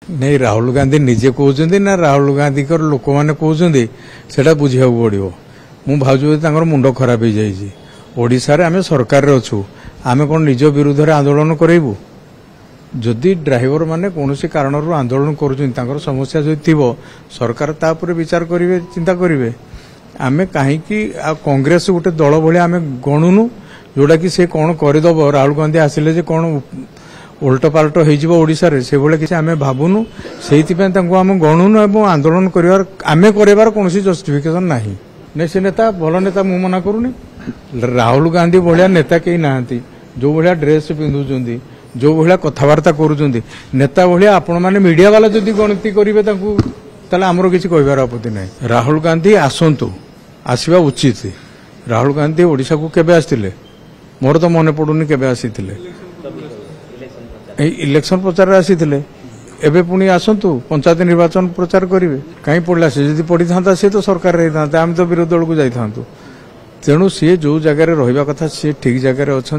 नहीं राहुल गांधी निजे कहते ना राहुल गांधी लोक मैंने कहते से बुझा पड़ो मु भाव मुंड खराब हो जाए ओडिशा रे आमे सरकार अच्छु आमे कौन निज विरुद्ध रे आंदोलन करेबू जदि ड्राइवर माने कौनसी कारण आंदोलन कर समस्या जो थी सरकार तापर विचार करेंगे चिंता करेंगे आमे कहीं कांग्रेस गोटे दल भाई आमे गणुनु जोड़ा कि से कौन करदेव राहुल गांधी आसिले जे कौन उल्ट पाल्ट होड़शा से भाई किसी आम भावुनु से आम गणुनु और आंदोलन कर कौन जस्टिफिकेशन ना नहीं से नेता भल नेता मु मना करूनी राहुल गांधी भाया नेता कहीं ना जो भाया ड्रेस पिंधुंट जो भाया कथबार्ता करुँच नेता भाया आपण मैंने मीडिया वाला जदि गणति करेंगे आमर किसी कहबार आपत्ति ना राहुल गांधी आसतु आसवा उचित राहुल गांधी ओडिशा को केबे आसिथिले मोर तो मन पड़ुनी केबे आसिथिले इलेक्शन प्रचार आसिथिले एबे पुणी आसतु पंचायत निर्वाचन प्रचार करेंगे कहीं पड़ा से जब पड़ी था सी तो सरकार रही था आम तो विरोधी दल को जाता तेणु सी जो जगार रहा कथा सी ठीक जगार अच्छा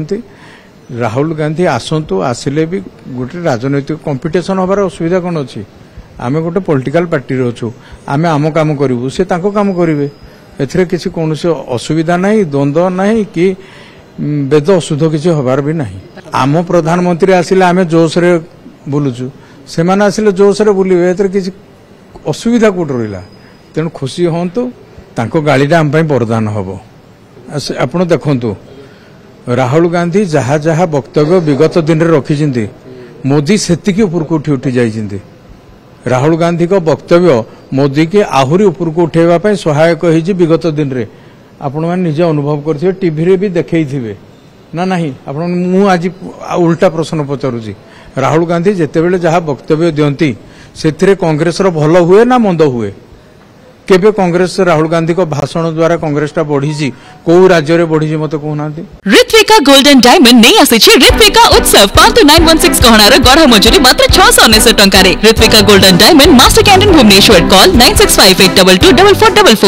राहुल गांधी आसतु आसिले भी गोटे राजनैतिक कंपिटिशन हबार असुविधा कौन अच्छी आम गोटे पॉलिटिकल पार्टी अच्छु आम आम काम करूँ सी काम करेंगे एथिरे किसी कौन असुविधा नहीं द्वंद्व नहीं कि वेद अशुद्ध किसी हबार भी नहीं आम प्रधानमंत्री आसिले आम जोश रे बुलुचु से मैंने आसिले जोश रे बुलिबे एथिरे किसी असुविधा कोट रहा तेणु खुशी हूँ गाड़ीटा आम वरदान हम आप देखु राहुल गांधी जहाँ जहाँ वक्तव्य विगत दिन में रखी मोदी सेतिकी ऊपर को उठी जाइछिन्ति राहुल गांधी को वक्तव्य मोदी के आहुरी ऊपर को उठेवा सहायक होइछि विगत दिन में आपण मैंने निजे अनुभव करथिबे टीवी रे भी देखैथिबे ना नहीं आपण मु आज उल्टा प्रश्न पचारुछि राहुल गांधी जेतेबेले जहाँ वक्तव्य दियंती सेथिरे कांग्रेस रो भल हुए ना मंद हुए केबे कांग्रेस राहुल गांधी को भाषण द्वारा कांग्रेस टा बढ़ी कौ राज्य रे बढ़ी मत कहना ऋत्विका गोल्डन डायमंड नहीं आसी ऋत्विका उत्सव 5916 गहनार गढ़ा मजूरी मात्र 699 टंका Ritwika golden diamond master canteen Bhubaneswar call 9658222444